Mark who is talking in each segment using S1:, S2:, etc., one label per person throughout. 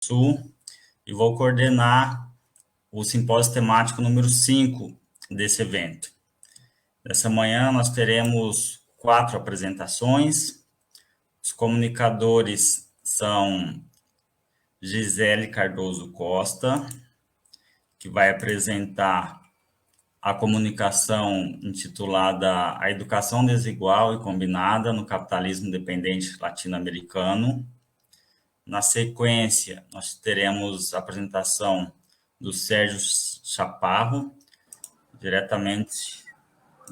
S1: Sul e vou coordenar o simpósio temático número 5 desse evento. Nessa manhã nós teremos 4 apresentações. Os comunicadores são Gisele Cardoso Costa, que vai apresentar a comunicação intitulada A Educação Desigual e Combinada no Capitalismo Dependente Latino-Americano. Na sequência, nós teremos a apresentação do Sérgio Chaparro, diretamente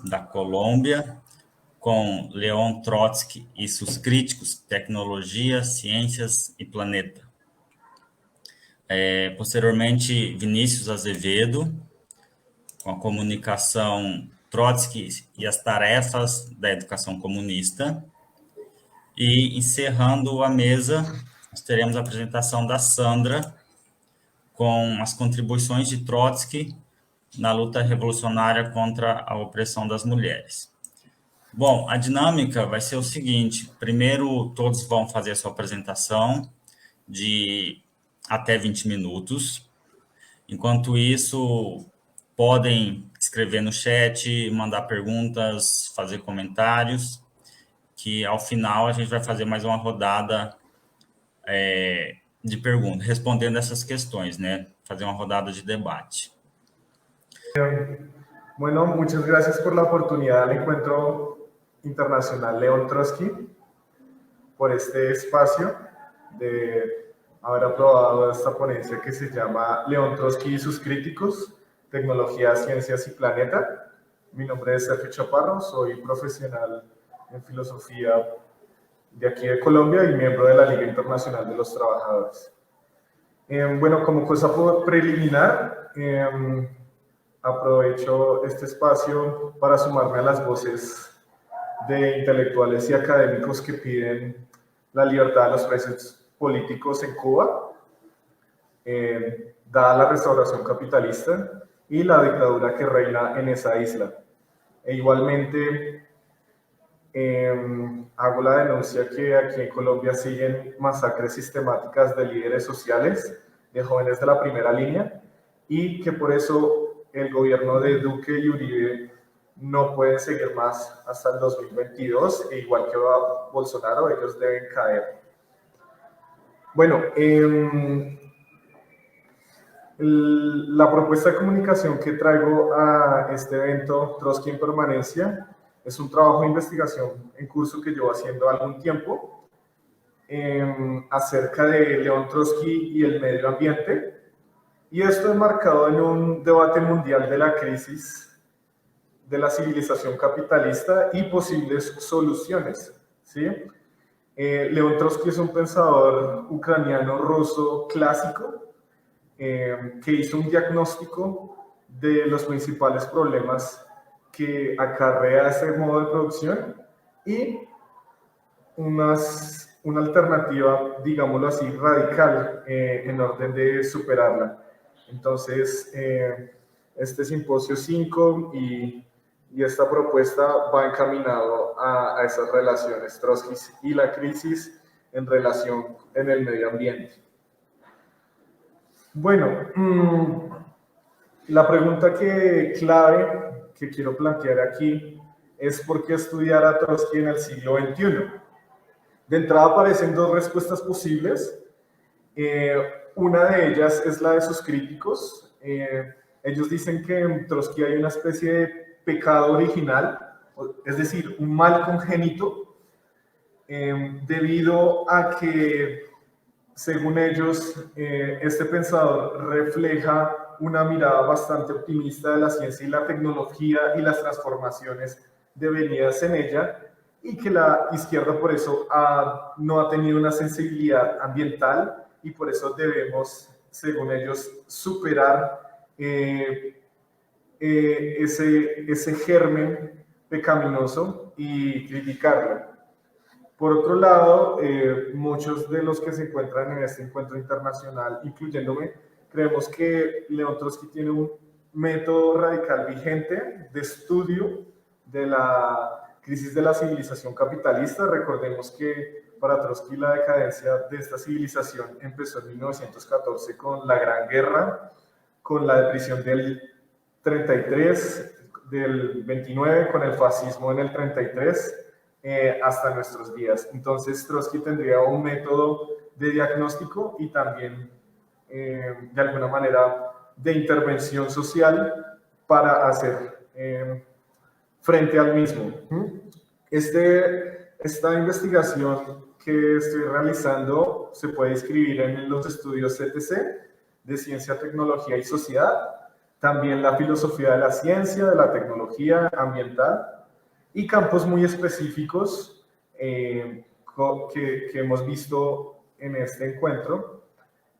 S1: da Colômbia, com Leon Trotsky e seus críticos, Tecnologia, Ciências e Planeta. Posteriormente, Vinícius Azevedo, com a comunicação Trotsky e as tarefas da educação comunista. E, encerrando a mesa, nós teremos a apresentação da Sandra, com as contribuições de Trotsky na luta revolucionária contra a opressão das mulheres. Bom, a dinâmica vai ser o seguinte: primeiro, todos vão fazer a sua apresentação de até 20 minutos. Enquanto isso, podem escrever no chat, mandar perguntas, fazer comentários, que ao final a gente vai fazer mais uma rodada de perguntas, respondendo essas questões, né? Fazer uma rodada de debate.
S2: Bueno, muchas gracias por la oportunidad al Encuentro Internacional León Trotsky, por este espacio de haber aprobado esta ponencia que se llama León Trotsky y sus críticos, Tecnología, Ciencias y Planeta. Mi nombre es Sergio Chaparro, soy profesional en filosofía de aquí de Colombia y miembro de la Liga Internacional de los Trabajadores. Bueno, como cosa preliminar, aprovecho este espacio para sumarme a las voces de intelectuales y académicos que piden la libertad de los presos políticos en Cuba, dada la restauración capitalista y la dictadura que reina en esa isla. E igualmente, hago la denuncia que aquí en Colombia siguen masacres sistemáticas de líderes sociales, de jóvenes de la primera línea, y que por eso el gobierno de Duque y Uribe no pueden seguir más hasta el 2022, e igual que Bolsonaro, ellos deben caer. Bueno, la propuesta de comunicación que traigo a este evento Trotsky en Permanencia es un trabajo de investigación en curso que llevo haciendo algún tiempo acerca de León Trotsky y el medio ambiente, y esto enmarcado en un debate mundial de la crisis de la civilización capitalista y posibles soluciones, ¿sí? León Trotsky es un pensador ucraniano-ruso clásico que hizo un diagnóstico de los principales problemas que acarrea ese modo de producción y una alternativa, digámoslo así, radical en orden de superarla. Entonces, este simposio 5 y esta propuesta va encaminado a esas relaciones, Trotsky y la crisis en relación en el medio ambiente. Bueno, la pregunta clave que quiero plantear aquí es ¿por qué estudiar a Trotsky en el siglo XXI? De entrada aparecen dos respuestas posibles. Una de ellas es la de sus críticos. Ellos dicen que en Trotsky hay una especie de pecado original, es decir, un mal congénito, debido a que, según ellos, este pensador refleja una mirada bastante optimista de la ciencia y la tecnología y las transformaciones devenidas en ella, y que la izquierda por eso no ha tenido una sensibilidad ambiental, y por eso debemos, según ellos, superar ese germen pecaminoso y criticarlo. Por otro lado, muchos de los que se encuentran en este encuentro internacional, incluyéndome, creemos que León Trotsky tiene un método radical vigente de estudio de la crisis de la civilización capitalista. Recordemos que Para Trotsky, la decadencia de esta civilización empezó en 1914 con la Gran Guerra, con la depresión del 33, del 29, con el fascismo en el 33, hasta nuestros días. Entonces, Trotsky tendría un método de diagnóstico y también, de alguna manera, de intervención social para hacer frente al mismo. Esta investigación que estoy realizando se puede inscribir en los estudios CTC de Ciencia, Tecnología y Sociedad, también la filosofía de la ciencia, de la tecnología ambiental y campos muy específicos que hemos visto en este encuentro,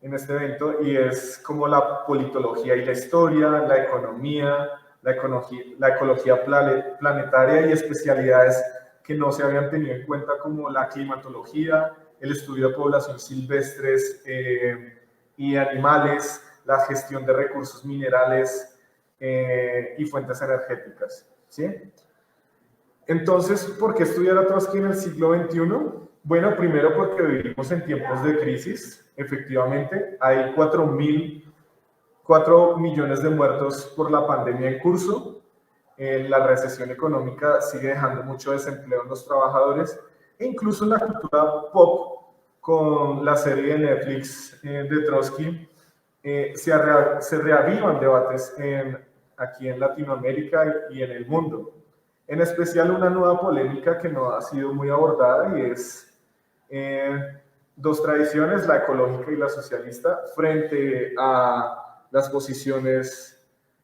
S2: en este evento, y es como la politología y la historia, la economía, la ecología planetaria y especialidades que no se habían tenido en cuenta como la climatología, el estudio de poblaciones silvestres y animales, la gestión de recursos minerales y fuentes energéticas, ¿sí? Entonces, ¿por qué estudiar a Trotsky en el siglo XXI? Bueno, primero porque vivimos en tiempos de crisis, efectivamente, hay 4 millones de muertos por la pandemia en curso. La recesión económica sigue dejando mucho desempleo en los trabajadores e incluso en la cultura pop, con la serie de Netflix de Trotsky, se reavivan debates aquí en Latinoamérica y en el mundo. En especial una nueva polémica que no ha sido muy abordada y es dos tradiciones, la ecológica y la socialista, frente a las posiciones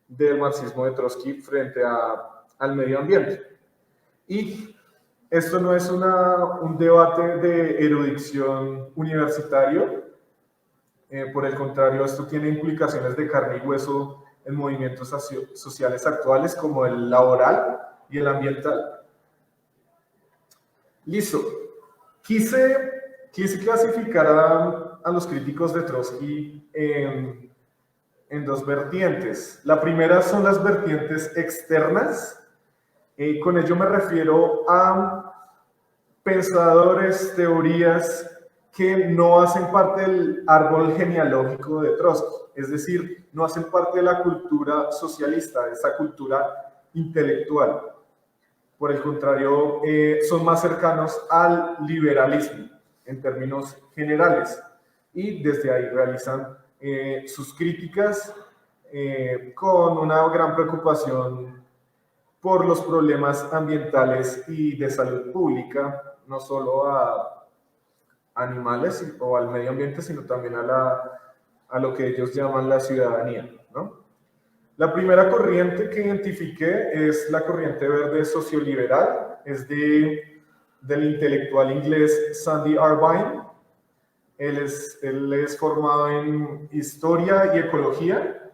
S2: del marxismo de Trotsky frente al medio ambiente. Y esto no es un debate de erudición universitario, por el contrario, esto tiene implicaciones de carne y hueso en movimientos sociales actuales como el laboral y el ambiental. Listo. Quise clasificar a los críticos de Trotsky en dos vertientes. La primera son las vertientes externas. Con ello me refiero a pensadores, teorías que no hacen parte del árbol genealógico de Trotsky, es decir, no hacen parte de la cultura socialista, de esa cultura intelectual. Por el contrario, son más cercanos al liberalismo en términos generales y desde ahí realizan sus críticas con una gran preocupación por los problemas ambientales y de salud pública, no solo a animales o al medio ambiente, sino también a lo que ellos llaman la ciudadanía, ¿no? La primera corriente que identifiqué es la corriente verde socioliberal, es del intelectual inglés Sandy Irvine. Él es formado en historia y ecología.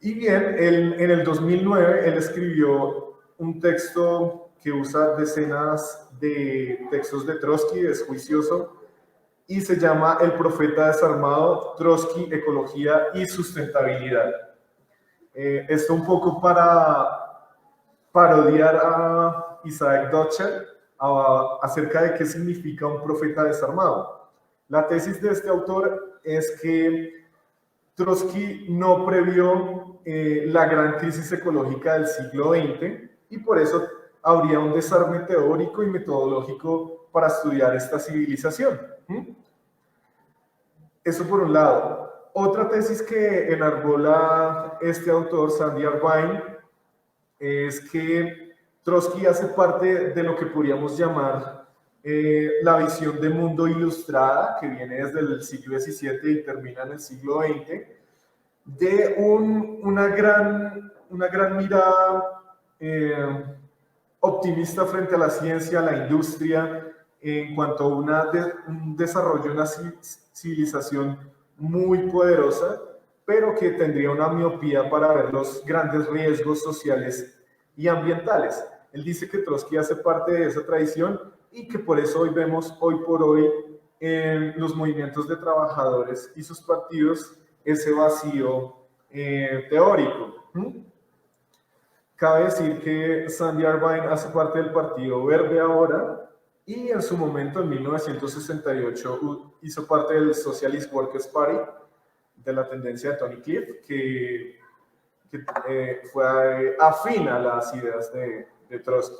S2: Y bien, en el 2009 él escribió un texto que usa decenas de textos de Trotsky, es juicioso, y se llama El profeta desarmado, Trotsky, ecología y sustentabilidad. Esto un poco para parodiar a Isaac Deutscher acerca de qué significa un profeta desarmado. La tesis de este autor es que Trotsky no previó la gran crisis ecológica del siglo XX y por eso habría un desarme teórico y metodológico para estudiar esta civilización. Eso por un lado. Otra tesis que enarbola este autor, Sandy Irvine, es que Trotsky hace parte de lo que podríamos llamar la visión de mundo ilustrada, que viene desde el siglo XVII y termina en el siglo XX, de una gran mirada optimista frente a la ciencia, a la industria, en cuanto a un desarrollo de una civilización muy poderosa, pero que tendría una miopía para ver los grandes riesgos sociales y ambientales. Él dice que Trotsky hace parte de esa tradición y que por eso hoy vemos, hoy por hoy, en los movimientos de trabajadores y sus partidos, ese vacío teórico. Cabe decir que Sandy Irvine hace parte del Partido Verde ahora y en su momento, en 1968, hizo parte del Socialist Workers' Party, de la tendencia de Tony Cliff, que fue afín a las ideas de Trotsky.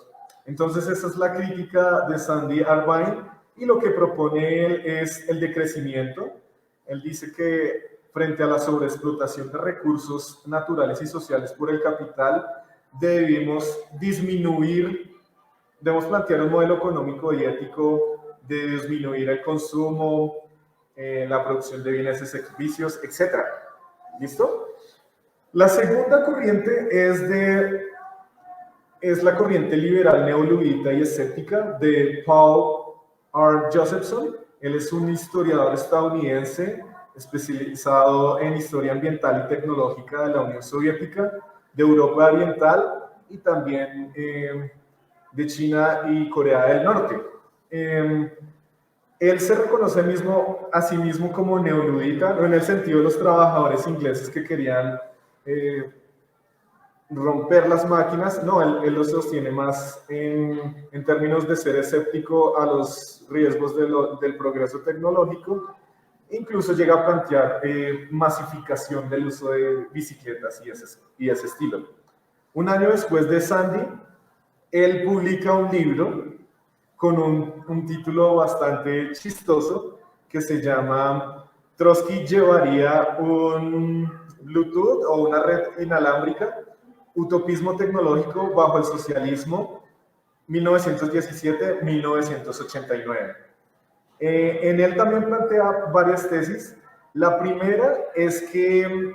S2: Entonces, esa es la crítica de Sandy Irvine, y lo que propone él es el decrecimiento. Él dice que frente a la sobreexplotación de recursos naturales y sociales por el capital, debemos plantear un modelo económico y ético de disminuir el consumo, la producción de bienes y servicios, etc. ¿Listo? La segunda corriente es la corriente liberal neoludita y escéptica de Paul R. Josephson. Él es un historiador estadounidense especializado en historia ambiental y tecnológica de la Unión Soviética, de Europa Oriental y también de China y Corea del Norte. Él se reconoce a sí mismo como neoludita, no en el sentido de los trabajadores ingleses que querían romper las máquinas, no, él lo sostiene más en términos de ser escéptico a los riesgos del progreso tecnológico. Incluso llega a plantear masificación del uso de bicicletas y ese estilo. Un año después de Sandy, él publica un libro con un título bastante chistoso que se llama Trotsky llevaría un Bluetooth o una red inalámbrica, utopismo tecnológico bajo el socialismo, 1917-1989. En él también plantea varias tesis. La primera es que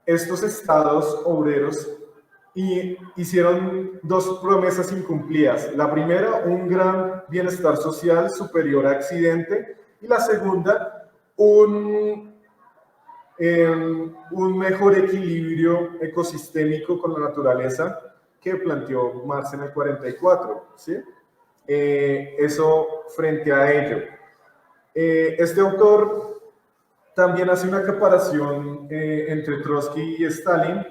S2: estos estados obreros hicieron dos promesas incumplidas. La primera, un gran bienestar social superior a Occidente, y la segunda, un mejor equilibrio ecosistémico con la naturaleza que planteó Marx en el 44, ¿sí? Eso frente a ello. Este autor también hace una comparación entre Trotsky y Stalin,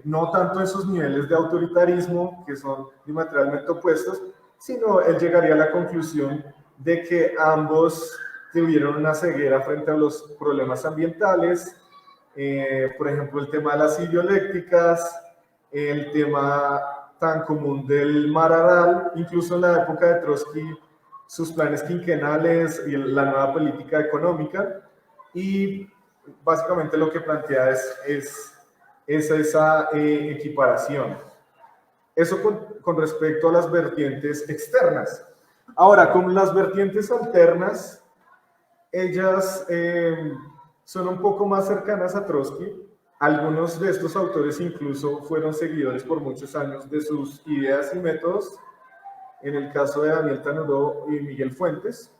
S2: no tanto en sus niveles de autoritarismo, que son diametralmente opuestos, sino él llegaría a la conclusión de que ambos tuvieron una ceguera frente a los problemas ambientales, por ejemplo, el tema de las hidroeléctricas, el tema tan común del mar Aral, incluso en la época de Trotsky, sus planes quinquenales y la nueva política económica, y básicamente lo que plantea es esa equiparación. Eso con respecto a las vertientes externas. Ahora, con las vertientes alternas, ellas son un poco más cercanas a Trotsky. Algunos de estos autores incluso fueron seguidores por muchos años de sus ideas y métodos, en el caso de Daniel Tanuró y Miguel Fuentes.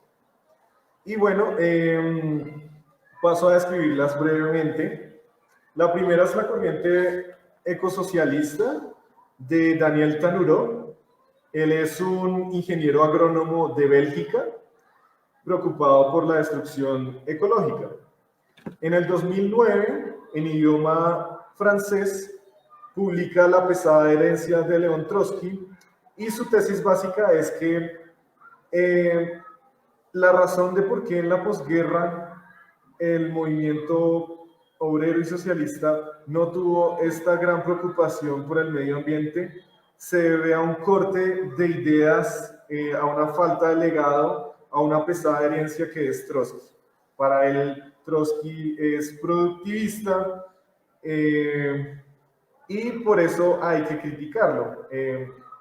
S2: Y bueno, paso a describirlas brevemente. La primera es la corriente ecosocialista de Daniel Tanuró. Él es un ingeniero agrónomo de Bélgica, preocupado por la destrucción ecológica. En el 2009, en idioma francés, publica La pesada herencia de León Trotsky, y su tesis básica es que la razón de por qué en la posguerra el movimiento obrero y socialista no tuvo esta gran preocupación por el medio ambiente se debe a un corte de ideas, a una falta de legado, a una pesada herencia que es Trotsky. Para él, Trotsky es productivista y por eso hay que criticarlo.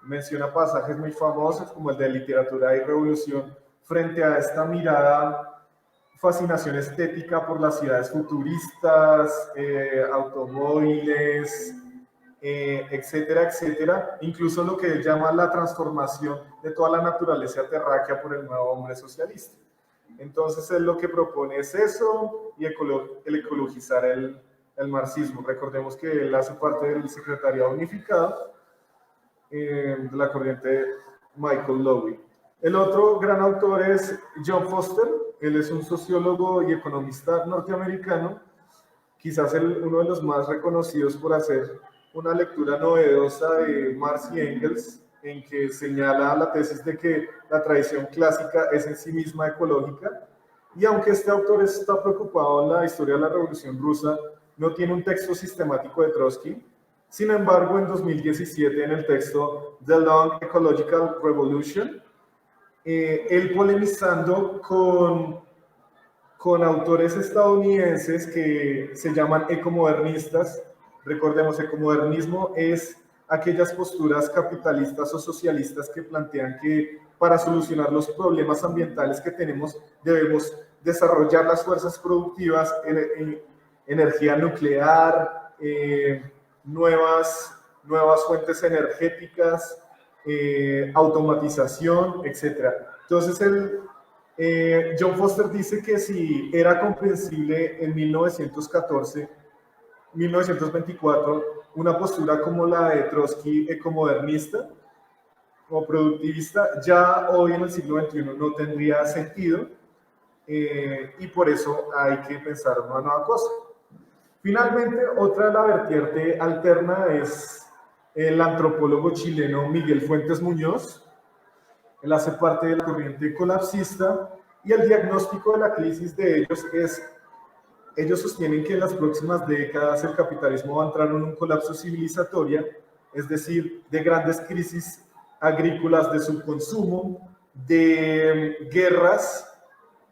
S2: Menciona pasajes muy famosos como el de Literatura y Revolución frente a esta mirada, fascinación estética por las ciudades futuristas, automóviles, etcétera, etcétera. Incluso lo que él llama la transformación de toda la naturaleza terráquea por el nuevo hombre socialista. Entonces él lo que propone es eso y el ecologizar el marxismo. Recordemos que él hace parte del secretariado unificado de la corriente Michael Lowy. El otro gran autor es John Foster. Él es un sociólogo y economista norteamericano, quizás uno de los más reconocidos por hacer una lectura novedosa de Marx y Engels, en que señala la tesis de que la tradición clásica es en sí misma ecológica, y aunque este autor está preocupado en la historia de la Revolución Rusa, no tiene un texto sistemático de Trotsky. Sin embargo, en 2017, en el texto The Long Ecological Revolution, él polemizando con autores estadounidenses que se llaman ecomodernistas. Recordemos, ecomodernismo es aquellas posturas capitalistas o socialistas que plantean que para solucionar los problemas ambientales que tenemos debemos desarrollar las fuerzas productivas, energía nuclear, nuevas fuentes energéticas, automatización, etc. Entonces, John Foster dice que si era comprensible en 1924 una postura como la de Trotsky ecomodernista o productivista, ya hoy en el siglo XXI no tendría sentido, y por eso hay que pensar una nueva cosa. Finalmente, otra de la vertiente alterna es el antropólogo chileno Miguel Fuentes Muñoz. Él hace parte de la corriente colapsista y el diagnóstico de la crisis de ellos es, ellos sostienen que en las próximas décadas el capitalismo va a entrar en un colapso civilizatorio, es decir, de grandes crisis agrícolas, de subconsumo, de guerras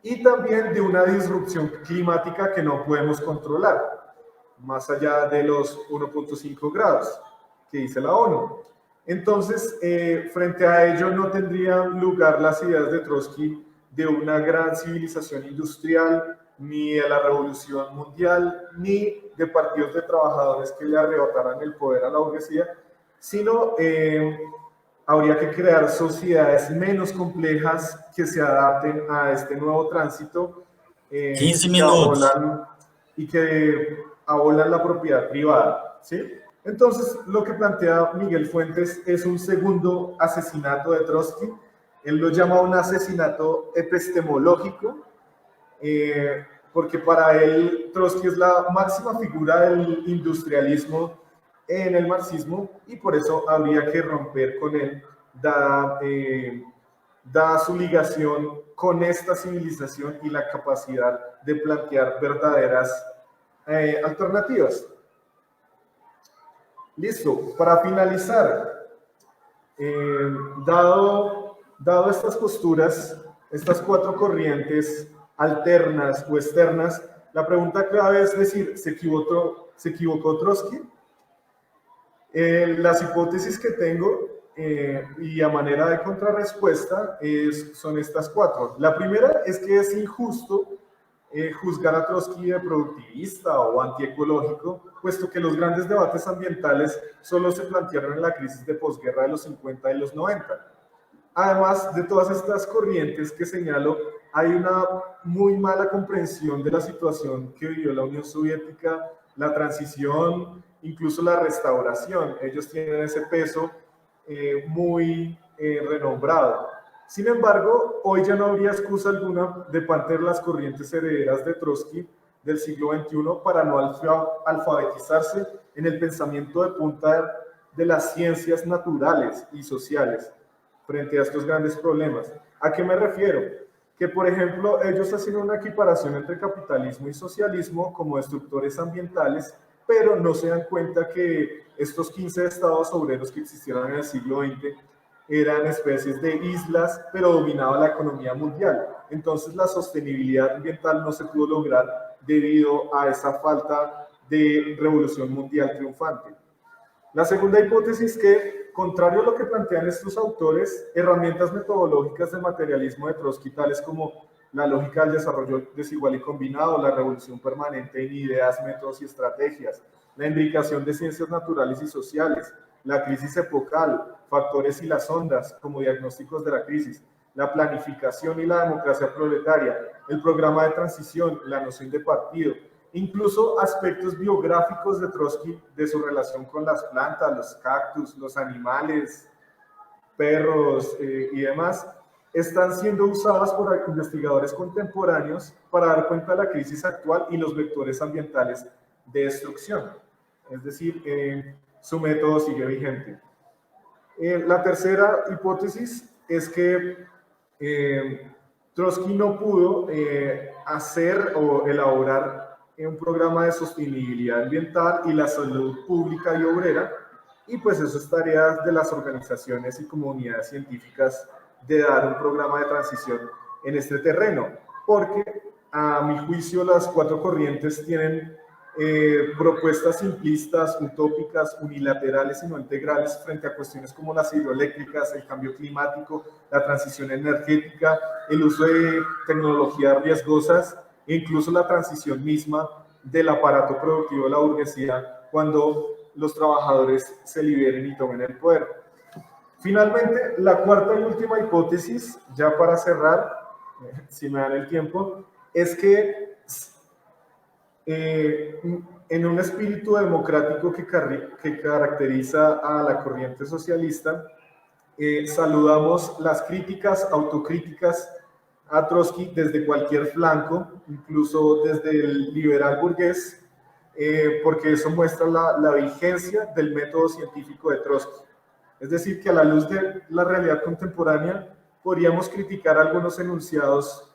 S2: y también de una disrupción climática que no podemos controlar, más allá de los 1.5 grados que dice la ONU. Entonces, frente a ello no tendrían lugar las ideas de Trotsky de una gran civilización industrial, ni de la revolución mundial, ni de partidos de trabajadores que le arrebataran el poder a la burguesía, sino habría que crear sociedades menos complejas que se adapten a este nuevo tránsito
S1: 15 minutos.
S2: y que abolan la propiedad privada, ¿sí? Entonces, lo que plantea Miguel Fuentes es un segundo asesinato de Trotsky. Él lo llama un asesinato epistemológico, porque para él Trotsky es la máxima figura del industrialismo en el marxismo y por eso habría que romper con él, dada su ligación con esta civilización y la capacidad de plantear verdaderas alternativas. Listo, para finalizar, dado estas posturas, estas cuatro corrientes alternas o externas, la pregunta clave es decir, ¿se equivocó Trotsky? Las hipótesis que tengo y a manera de contrarrespuesta son estas cuatro. La primera es que es injusto juzgar a Trotsky de productivista o antiecológico, puesto que los grandes debates ambientales solo se plantearon en la crisis de posguerra de los 50 y los 90. Además de todas estas corrientes que señalo, hay una muy mala comprensión de la situación que vivió la Unión Soviética, la transición, incluso la restauración. Ellos tienen ese peso muy renombrado. Sin embargo, hoy ya no habría excusa alguna de parte de las corrientes herederas de Trotsky del siglo XXI para no alfabetizarse en el pensamiento de punta de las ciencias naturales y sociales frente a estos grandes problemas. ¿A qué me refiero? Que, por ejemplo, ellos hacen una equiparación entre capitalismo y socialismo como destructores ambientales, pero no se dan cuenta que estos 15 estados obreros que existieron en el siglo XX eran especies de islas, pero dominaba la economía mundial. Entonces la sostenibilidad ambiental no se pudo lograr debido a esa falta de revolución mundial triunfante. La segunda hipótesis que, contrario a lo que plantean estos autores, herramientas metodológicas del materialismo de Trotsky, tales como la lógica del desarrollo desigual y combinado, la revolución permanente en ideas, métodos y estrategias, la imbricación de ciencias naturales y sociales, la crisis epocal, factores y las ondas como diagnósticos de la crisis, la planificación y la democracia proletaria, el programa de transición, la noción de partido, incluso aspectos biográficos de Trotsky, de su relación con las plantas, los cactus, los animales, perros y demás, están siendo usadas por investigadores contemporáneos para dar cuenta de la crisis actual y los vectores ambientales de destrucción. Es decir, su método sigue vigente. La tercera hipótesis es que Trotsky no pudo hacer o elaborar un programa de sostenibilidad ambiental y la salud pública y obrera, y pues eso es tarea de las organizaciones y comunidades científicas de dar un programa de transición en este terreno, porque a mi juicio las cuatro corrientes tienen propuestas simplistas, utópicas, unilaterales y no integrales frente a cuestiones como las hidroeléctricas, el cambio climático, la transición energética, el uso de tecnologías riesgosas e incluso la transición misma del aparato productivo de la burguesía cuando los trabajadores se liberen y tomen el poder. Finalmente, la cuarta y última hipótesis, ya para cerrar, si me dan el tiempo, es que en un espíritu democrático que caracteriza a la corriente socialista, saludamos las críticas, autocríticas a Trotsky desde cualquier flanco, incluso desde el liberal burgués, porque eso muestra la vigencia del método científico de Trotsky. Es decir, que a la luz de la realidad contemporánea podríamos criticar algunos enunciados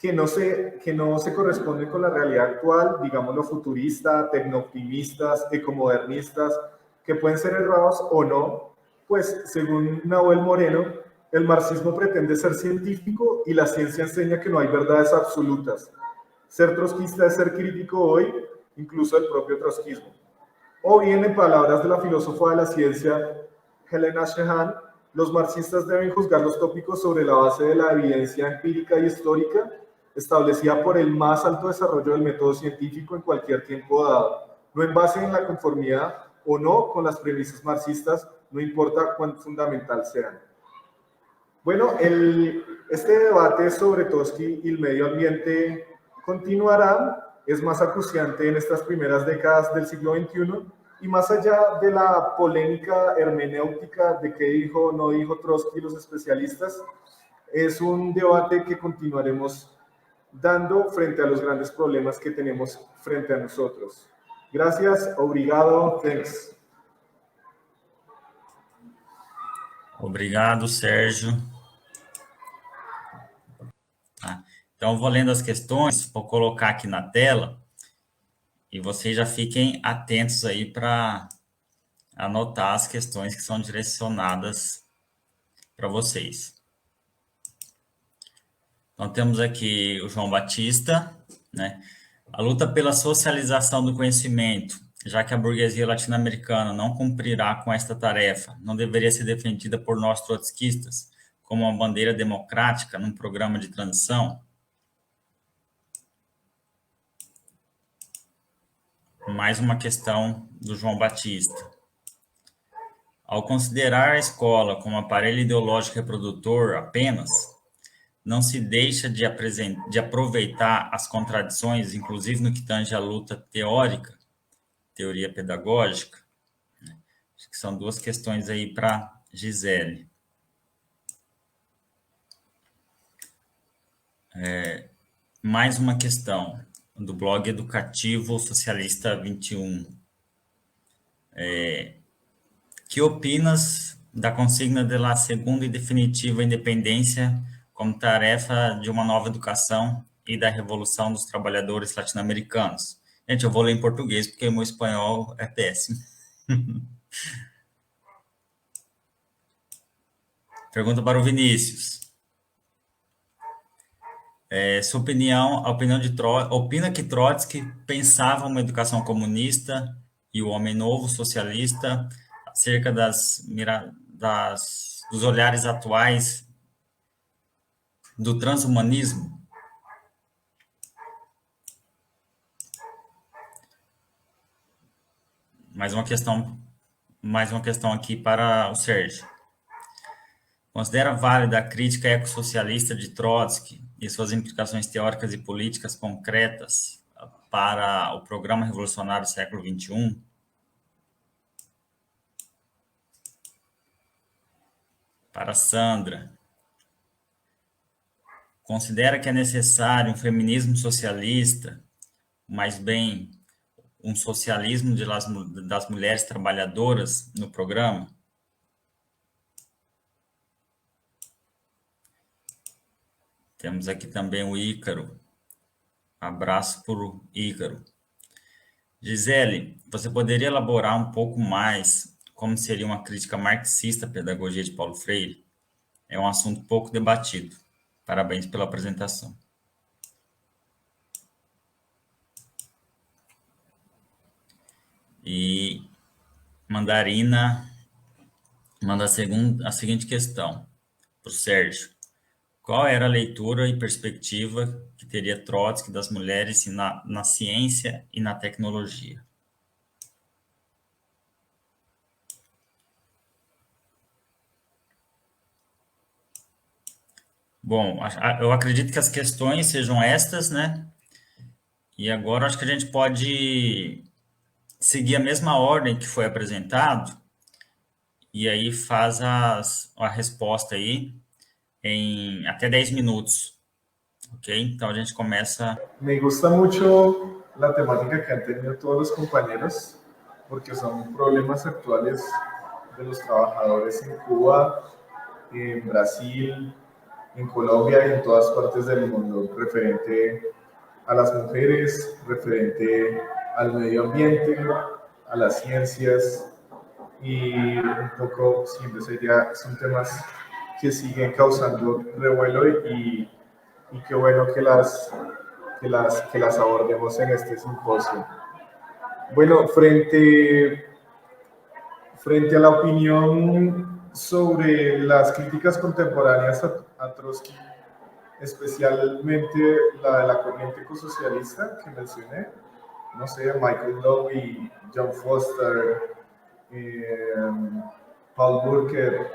S2: que no se corresponden con la realidad actual, digámoslo futurista, tecnooptimistas, ecomodernistas, que pueden ser errados o no, pues según Nahuel Moreno, el marxismo pretende ser científico y la ciencia enseña que no hay verdades absolutas. Ser trotskista es ser crítico hoy, incluso del propio trotskismo. O bien, en palabras de la filósofa de la ciencia, Helena Sheehan, los marxistas deben juzgar los tópicos sobre la base de la evidencia empírica y histórica establecida por el más alto desarrollo del método científico en cualquier tiempo dado, no en base en la conformidad o no con las premisas marxistas, no importa cuán fundamental sean. Bueno, este debate sobre Trotsky y el medio ambiente continuará, es más acuciante en estas primeras décadas del siglo XXI, y más allá de la polémica hermenéutica de qué dijo o no dijo Trotsky y los especialistas, es un debate que continuaremos dando frente a los grandes problemas que tenemos frente a nosotros. Gracias, obrigado, thanks.
S1: Obrigado, Sérgio. Então, eu vou lendo as questões, vou colocar aqui na tela, e vocês já fiquem atentos aí para anotar as questões que são direcionadas para vocês. Então, temos aqui o João Batista, né? A luta pela socialização do conhecimento, já que a burguesia latino-americana não cumprirá com esta tarefa, não deveria ser defendida por nós trotskistas como uma bandeira democrática num programa de transição? Mais uma questão do João Batista. Ao considerar a escola como aparelho ideológico reprodutor apenas, não se deixa de aproveitar as contradições, inclusive no que tange à luta teórica, teoria pedagógica. Acho que são duas questões aí para Gisele. Mais uma questão do blog Educativo Socialista 21. Que opinas da consigna de la segunda e definitiva independência como tarefa de uma nova educação e da revolução dos trabalhadores latino-americanos? Gente, eu vou ler em português porque o meu espanhol é péssimo. Pergunta para o Vinícius. Sua opinião, a opinião de Trotsky, opina que Trotsky pensava uma educação comunista e o homem novo socialista acerca dos olhares atuais do transhumanismo? Mais uma questão aqui para o Sérgio. Considera válida a crítica ecossocialista de Trotsky e suas implicações teóricas e políticas concretas para o programa revolucionário do século XXI? Para Sandra. Considera que é necessário um feminismo socialista, mas bem, um socialismo das mulheres trabalhadoras no programa? Temos aqui também o Ícaro. Abraço para o Ícaro. Gisele, você poderia elaborar um pouco mais como seria uma crítica marxista à pedagogia de Paulo Freire? É um assunto pouco debatido. Parabéns pela apresentação. E Mandarina manda a seguinte questão para o Sérgio. Qual era a leitura e perspectiva que teria Trotsky das mulheres na ciência e na tecnologia? Bom, eu acredito que as questões sejam estas, né? E agora acho que a gente pode seguir a mesma ordem que foi apresentado e aí faz a resposta aí em até 10 minutos. Ok? Então a gente começa.
S2: Me gusta mucho la temática que han tenido todos los compañeros, porque son problemas actuales de los trabajadores en Cuba, en Brasil, en Colombia y en todas partes del mundo, referente a las mujeres, referente al medio ambiente, a las ciencias y un poco, siempre son temas que siguen causando revuelo y qué bueno que las abordemos en este simposio. Bueno, frente a la opinión sobre las críticas contemporáneas a Trotsky, especialmente la de la corriente ecosocialista que mencioné, no sé, Michael Lowy, John Foster, Paul Burker,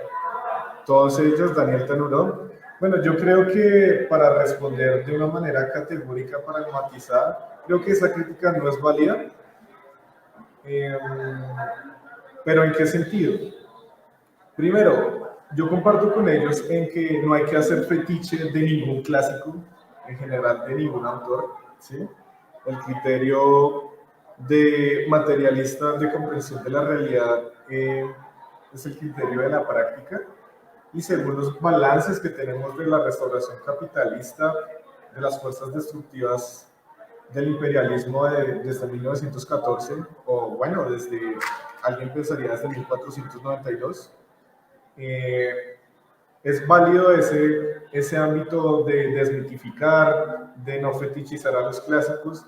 S2: todos ellos, Daniel Tanuró. Bueno, yo creo que para responder de una manera categórica, pragmatizada, creo que esa crítica no es válida. Pero ¿en qué sentido? Primero, yo comparto con ellos en que no hay que hacer fetiche de ningún clásico, en general de ningún autor, ¿sí? El criterio de materialista de comprensión de la realidad es el criterio de la práctica, y según los balances que tenemos de la restauración capitalista, de las fuerzas destructivas del imperialismo desde 1914, o bueno, alguien pensaría desde 1492, es válido ese ámbito de desmitificar, de no fetichizar a los clásicos.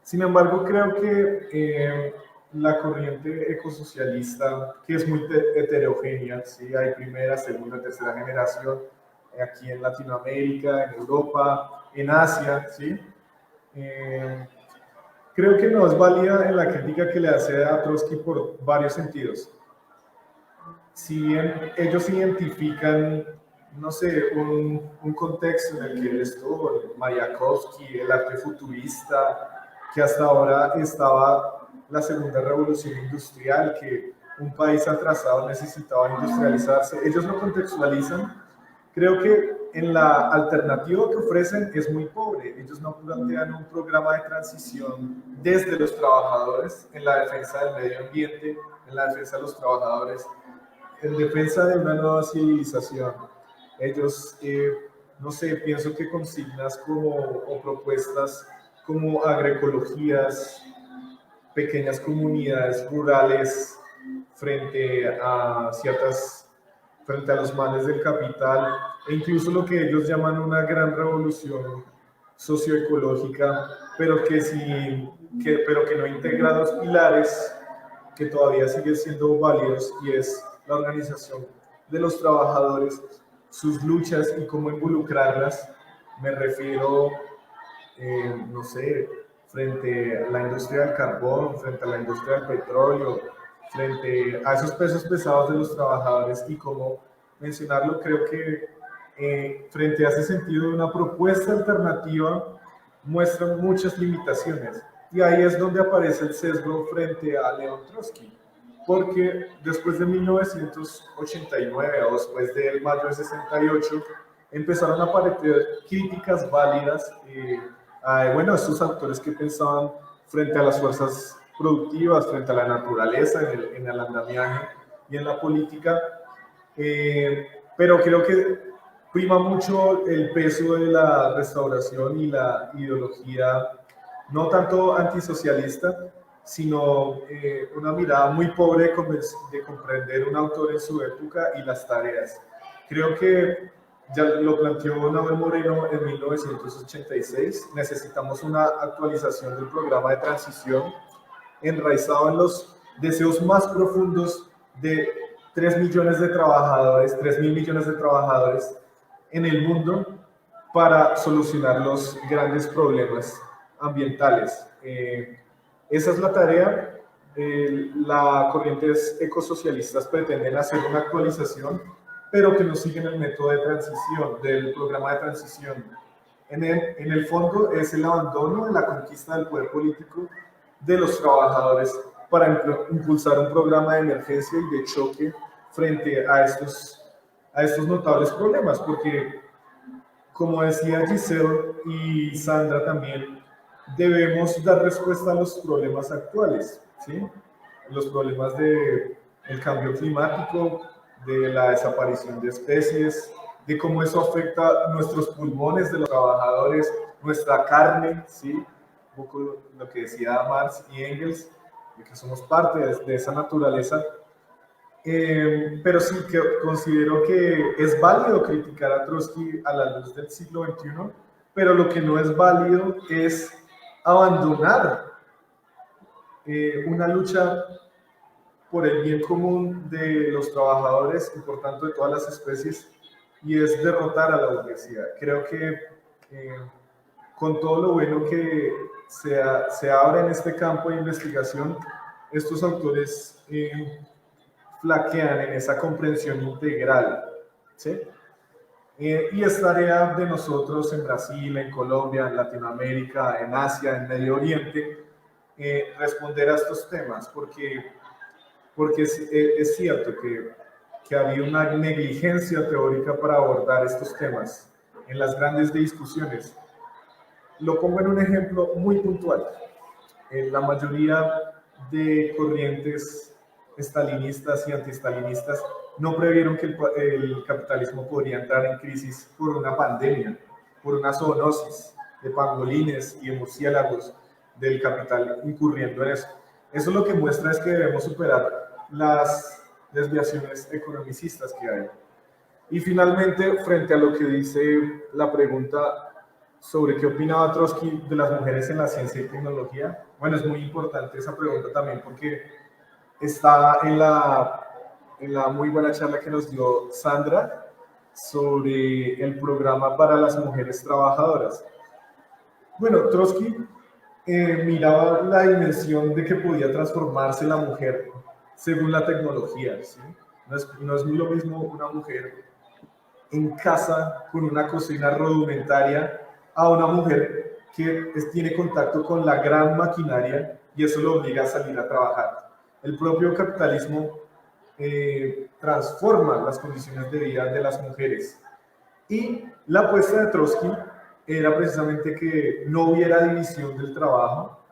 S2: Sin embargo, creo que la corriente ecosocialista, que es muy heterogénea, ¿sí? Hay primera, segunda, tercera generación, aquí en Latinoamérica, en Europa, en Asia, ¿sí? Creo que no es válida en la crítica que le hace a Trotsky por varios sentidos. Si bien ellos identifican, no sé, un contexto en el que él estuvo, Mayakovsky, el arte futurista, que hasta ahora estaba la segunda revolución industrial, que un país atrasado necesitaba industrializarse, ellos lo contextualizan. Creo que en la alternativa que ofrecen es muy pobre. Ellos no plantean un programa de transición desde los trabajadores en la defensa del medio ambiente, en la defensa de los trabajadores, en defensa de una nueva civilización. Ellos, no sé, pienso que consignas o propuestas como agroecologías, pequeñas comunidades rurales frente a los males del capital, e incluso lo que ellos llaman una gran revolución socioecológica, pero que no integra dos pilares que todavía siguen siendo válidos, y es la organización de los trabajadores, sus luchas y cómo involucrarlas. Me refiero, no sé, frente a la industria del carbón, frente a la industria del petróleo, frente a esos pesos pesados de los trabajadores, y cómo mencionarlo. Creo que frente a ese sentido, una propuesta alternativa muestra muchas limitaciones, y ahí es donde aparece el sesgo frente a León Trotsky, porque después de 1989 o después del mayo de 68 empezaron a aparecer críticas válidas a estos autores que pensaban frente a las fuerzas productivas frente a la naturaleza, en el andamiaje y en la política, pero creo que prima mucho el peso de la restauración y la ideología, no tanto antisocialista, sino una mirada muy pobre de comprender un autor en su época y las tareas. Creo que ya lo planteó Nahuel Moreno en 1986, necesitamos una actualización del programa de transición enraizado en los deseos más profundos de 3 millones de trabajadores, 3.000 millones de trabajadores en el mundo para solucionar los grandes problemas ambientales. Esa es la tarea. Las corrientes ecosocialistas pretenden hacer una actualización, pero que no siguen el método de transición, del programa de transición. En el fondo es el abandono de la conquista del poder político de los trabajadores para impulsar un programa de emergencia y de choque frente a estos notables problemas, porque, como decía Giselle y Sandra también, debemos dar respuesta a los problemas actuales, ¿sí? Los problemas del cambio climático, de la desaparición de especies, de cómo eso afecta nuestros pulmones de los trabajadores, nuestra carne, ¿sí? Un poco lo que decía Marx y Engels, de que somos parte de esa naturaleza. Pero sí que considero que es válido criticar a Trotsky a la luz del siglo XXI, pero lo que no es válido es abandonar una lucha por el bien común de los trabajadores y por tanto de todas las especies, y es derrotar a la burguesía. Creo que con todo lo bueno que se abre en este campo de investigación, estos autores flaquean en esa comprensión integral, ¿sí? Y es tarea de nosotros en Brasil, en Colombia, en Latinoamérica, en Asia, en Medio Oriente, responder a estos temas, porque es cierto que había una negligencia teórica para abordar estos temas en las grandes discusiones. Lo pongo en un ejemplo muy puntual. La mayoría de corrientes estalinistas y antistalinistas no previeron que el capitalismo podría entrar en crisis por una pandemia, por una zoonosis de pangolines y de murciélagos del capital incurriendo en eso. Eso lo que muestra es que debemos superar las desviaciones economicistas que hay. Y finalmente, frente a lo que dice la pregunta sobre qué opinaba Trotsky de las mujeres en la ciencia y tecnología, bueno, es muy importante esa pregunta también porque está en la muy buena charla que nos dio Sandra sobre el programa para las mujeres trabajadoras. Bueno, Trotsky miraba la dimensión de que podía transformarse la mujer según la tecnología, ¿sí? No es lo mismo una mujer en casa con una cocina rudimentaria a una mujer que tiene contacto con la gran maquinaria y eso lo obliga a salir a trabajar. El propio capitalismo transforma las condiciones de vida de las mujeres. Y la apuesta de Trotsky era precisamente que no hubiera división del trabajo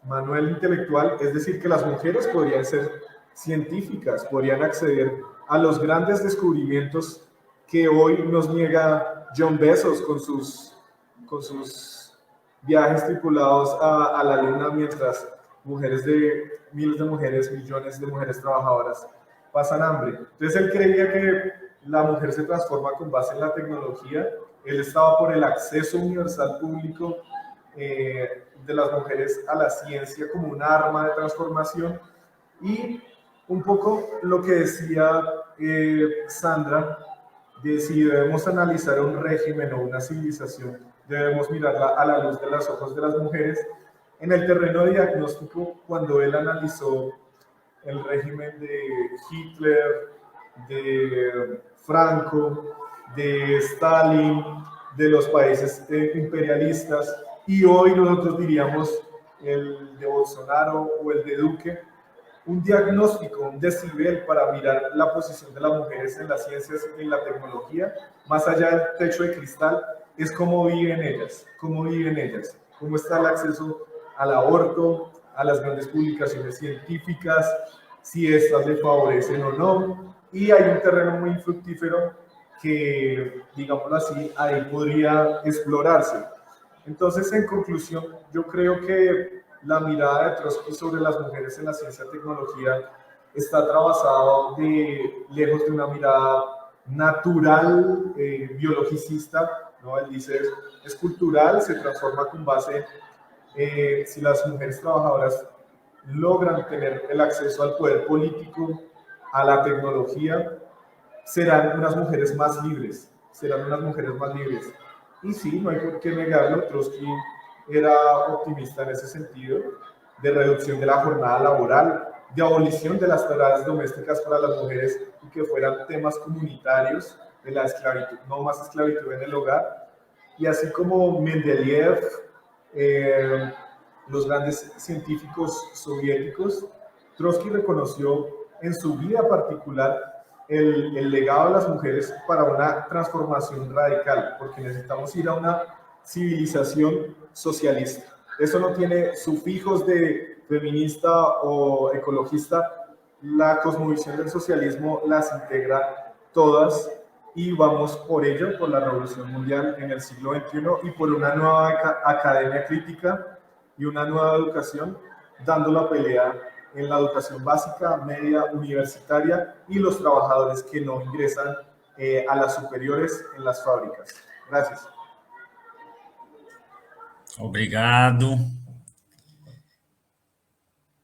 S2: manual intelectual, es decir, que las mujeres podrían ser científicas, podrían acceder a los grandes descubrimientos que hoy nos niega John Bezos con sus viajes tripulados a la luna, mientras miles de mujeres, millones de mujeres trabajadoras pasan hambre. Entonces él creía que la mujer se transforma con base en la tecnología. Él estaba por el acceso universal público de las mujeres a la ciencia como un arma de transformación, y un poco lo que decía Sandra, de si debemos analizar un régimen o una civilización, debemos mirarla a la luz de los ojos de las mujeres. En el terreno diagnóstico, cuando él analizó el régimen de Hitler, de Franco, de Stalin, de los países imperialistas, y hoy nosotros diríamos el de Bolsonaro o el de Duque, un diagnóstico, un decibel para mirar la posición de las mujeres en las ciencias y en la tecnología, más allá del techo de cristal, es cómo viven ellas, cómo está el acceso al aborto, a las grandes publicaciones científicas, si estas le favorecen o no, y hay un terreno muy fructífero que, digámoslo así, ahí podría explorarse. Entonces, en conclusión, yo creo que la mirada de Trotsky sobre las mujeres en la ciencia y tecnología está trabajado lejos de una mirada natural, biologicista, ¿no? Él dice, es cultural, se transforma con base, si las mujeres trabajadoras logran tener el acceso al poder político, a la tecnología, serán unas mujeres más libres, serán unas mujeres más libres. Y sí, no hay por qué negarlo, Trotsky era optimista en ese sentido, de reducción de la jornada laboral, de abolición de las tareas domésticas para las mujeres y que fueran temas comunitarios de la esclavitud, no más esclavitud en el hogar. Y así como Mendeleev, los grandes científicos soviéticos, Trotsky reconoció en su vida particular el legado de las mujeres para una transformación radical, porque necesitamos ir a una civilización socialista. Eso no tiene sufijos de feminista o ecologista. La cosmovisión del socialismo las integra todas y vamos por ello, por la revolución mundial en el siglo XXI y por una nueva academia crítica y una nueva educación, dando la pelea en la educación básica, media, universitaria y los trabajadores que no ingresan a las superiores en las fábricas. Gracias.
S1: Obrigado.